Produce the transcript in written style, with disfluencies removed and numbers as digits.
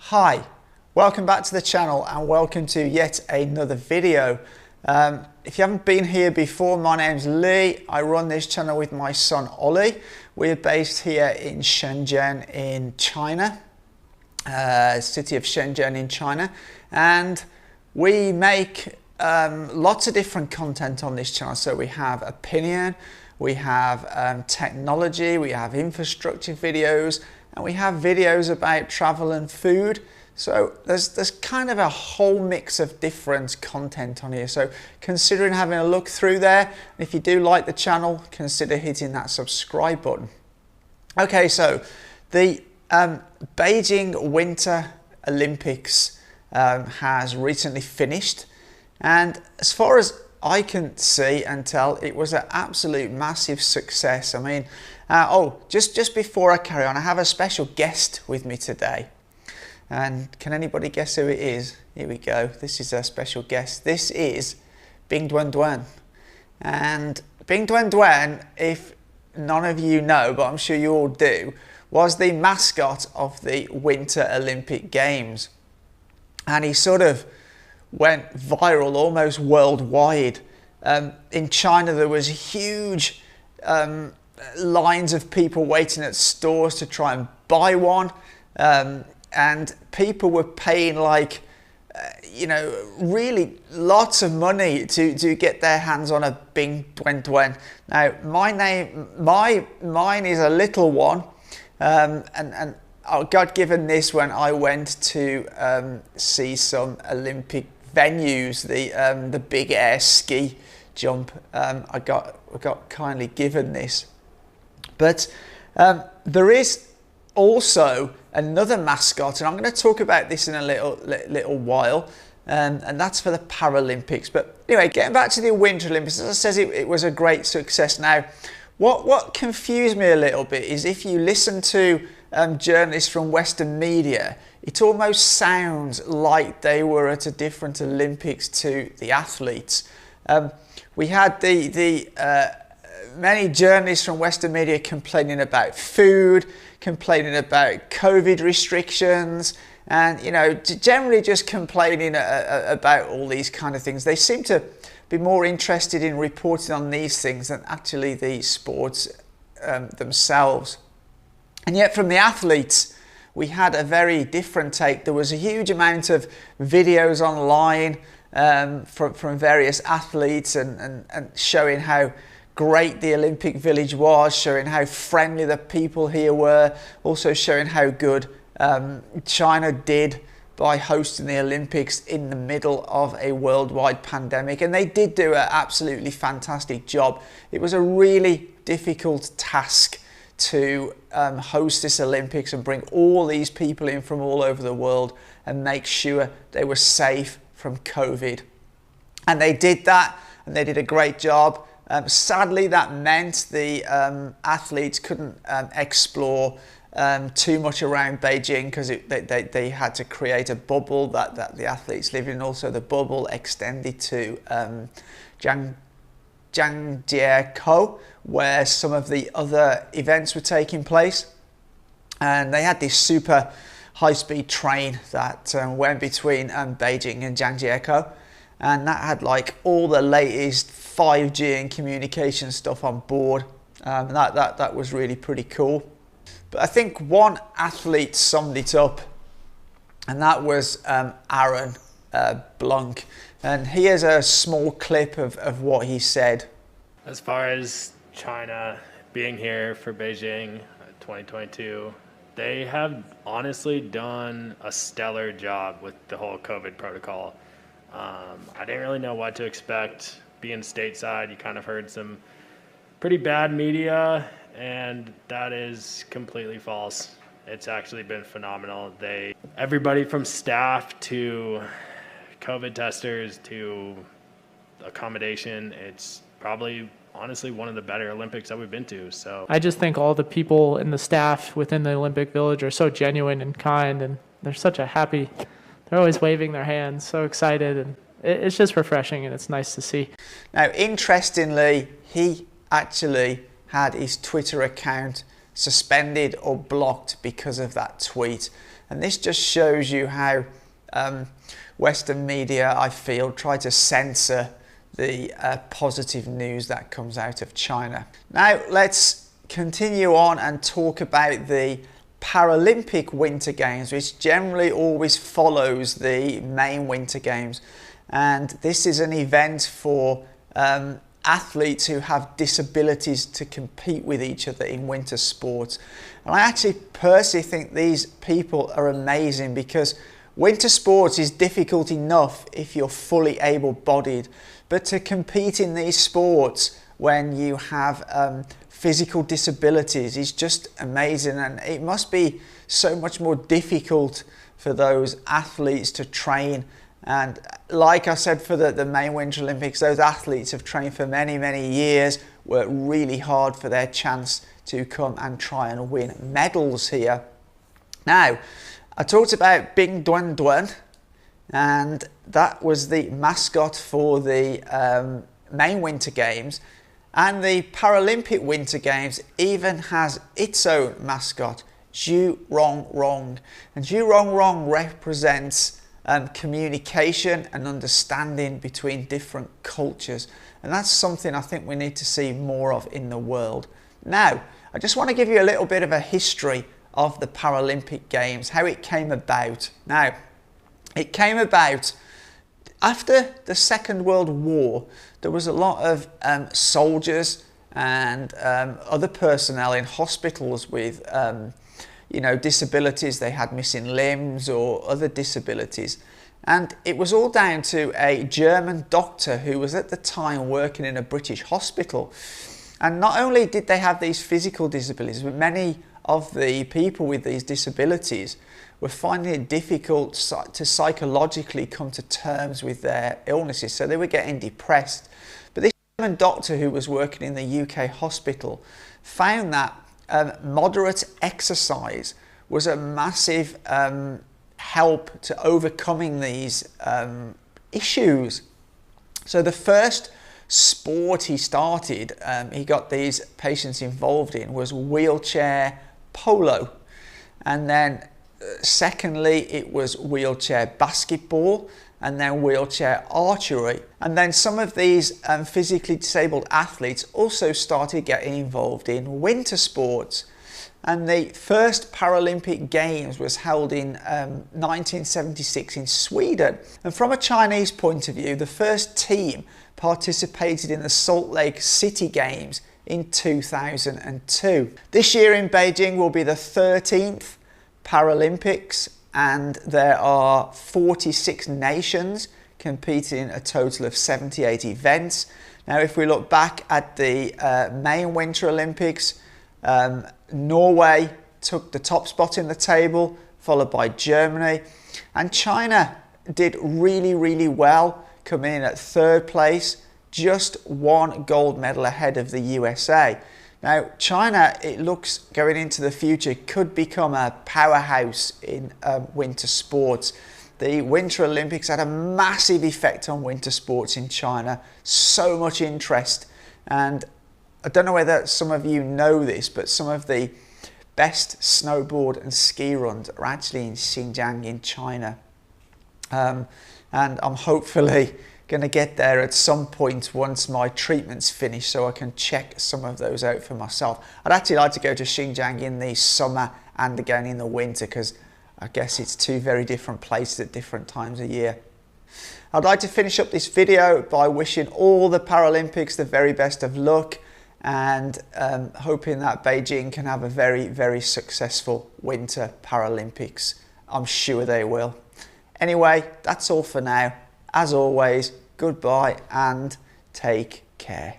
Hi, welcome back to the channel and welcome to yet another video. If you haven't been here before, my name's Lee. I run this channel with my son Ollie. We're based here in Shenzhen in China, city of Shenzhen in China, and we make lots of different content on this channel. So we have opinion, we have technology, we have infrastructure videos, and we have videos about travel and food. So there's kind of a whole mix of different content on here. So considering having a look through there, and if you do like the channel, consider hitting that subscribe button. Okay, so the Beijing Winter Olympics has recently finished, and as far as I can see and tell, it was an absolute massive success. I mean, just before I carry on, I have a special guest with me today. And can anybody guess who it is? Here we go. This is a special guest. This is Bing Duan Duan. And Bing Duan Duan, if none of you know, but I'm sure you all do, was the mascot of the Winter Olympic Games. And he sort of went viral almost worldwide. In China, there was huge lines of people waiting at stores to try and buy one. And people were paying like, really lots of money to get their hands on a Bing Duan Duan. Now, mine is a little one, and I got given this when I went to see some Olympic venues, the big air ski jump. I got kindly given this, but there is also another mascot, and I'm going to talk about this in a little while, and that's for the Paralympics. But anyway, getting back to the Winter Olympics, as I said, it was a great success. Now, what confused me a little bit is if you listen to journalists from Western media, it almost sounds like they were at a different Olympics to the athletes. We had many journalists from Western media complaining about food, complaining about COVID restrictions, and generally just complaining about all these kind of things. They seem to be more interested in reporting on these things than actually the sports themselves. And yet from the athletes, we had a very different take. There was a huge amount of videos online from various athletes and showing how great the Olympic Village was, showing how friendly the people here were, also showing how good China did by hosting the Olympics in the middle of a worldwide pandemic. And they did do an absolutely fantastic job. It was a really difficult task to host this Olympics and bring all these people in from all over the world and make sure they were safe from COVID. And they did that, and they did a great job. Sadly, that meant the athletes couldn't explore too much around Beijing because they had to create a bubble that the athletes lived in. Also, the bubble extended to Zhangjiakou, where some of the other events were taking place. And they had this super high-speed train that went between Beijing and Zhangjiakou. And that had like all the latest 5G and communication stuff on board. That was really pretty cool. But I think one athlete summed it up, and that was Aaron Blunk. And here's a small clip of what he said. As far as China being here for Beijing 2022, they have honestly done a stellar job with the whole COVID protocol. I didn't really know what to expect. Being stateside, you kind of heard some pretty bad media, and that is completely false. It's actually been phenomenal. Everybody from staff to COVID testers to accommodation, it's probably honestly one of the better Olympics that we've been to. So I just think all the people in the staff within the Olympic Village are so genuine and kind, and they're such a happy, they're always waving their hands, so excited, and it's just refreshing and it's nice to see. Now, interestingly, he actually had his Twitter account suspended or blocked because of that tweet. And this just shows you how Western media, I feel, try to censor the positive news that comes out of China. Now let's continue on and talk about the Paralympic Winter Games, which generally always follows the main Winter Games. And this is an event for athletes who have disabilities to compete with each other in winter sports. And I actually personally think these people are amazing, because winter sports is difficult enough if you're fully able-bodied, but to compete in these sports when you have physical disabilities is just amazing. And it must be so much more difficult for those athletes to train. And like I said, for the main Winter Olympics, those athletes have trained for many, many years, worked really hard for their chance to come and try and win medals here. Now, I talked about Bing Duan Duan, and that was the mascot for the main Winter Games. And the Paralympic Winter Games even has its own mascot, Zhu Rong Rong. And Zhu Rong Rong represents communication and understanding between different cultures. And that's something I think we need to see more of in the world. Now, I just want to give you a little bit of a history of the Paralympic Games, how it came about. Now, it came about after the Second World War. There was a lot of soldiers and other personnel in hospitals with disabilities. They had missing limbs or other disabilities. And it was all down to a German doctor who was at the time working in a British hospital. And not only did they have these physical disabilities, but many of the people with these disabilities were finding it difficult to psychologically come to terms with their illnesses. So they were getting depressed. But this German doctor who was working in the UK hospital found that moderate exercise was a massive help to overcoming these issues. So the first sport he started, he got these patients involved in, was wheelchair polo. And then secondly, it was wheelchair basketball, and then wheelchair archery. And then some of these physically disabled athletes also started getting involved in winter sports. And the first Paralympic Games was held in 1976 in Sweden. And from a Chinese point of view, the first team participated in the Salt Lake City Games in 2002. This year in Beijing will be the 13th Paralympics, and there are 46 nations competing in a total of 78 events. Now, if we look back at the main Winter Olympics, Norway took the top spot in the table, followed by Germany, and China did really, really well, coming in at third place, just one gold medal ahead of the USA. Now, China, it looks going into the future, could become a powerhouse in winter sports. The Winter Olympics had a massive effect on winter sports in China, so much interest. And I don't know whether some of you know this, but some of the best snowboard and ski runs are actually in Xinjiang in China. And I'm hopefully going to get there at some point once my treatment's finished, so I can check some of those out for myself. I'd actually like to go to Xinjiang in the summer and again in the winter, because I guess it's two very different places at different times of year. I'd like to finish up this video by wishing all the Paralympics the very best of luck, and hoping that Beijing can have a very, very successful Winter Paralympics. I'm sure they will. Anyway, that's all for now. As always, goodbye and take care.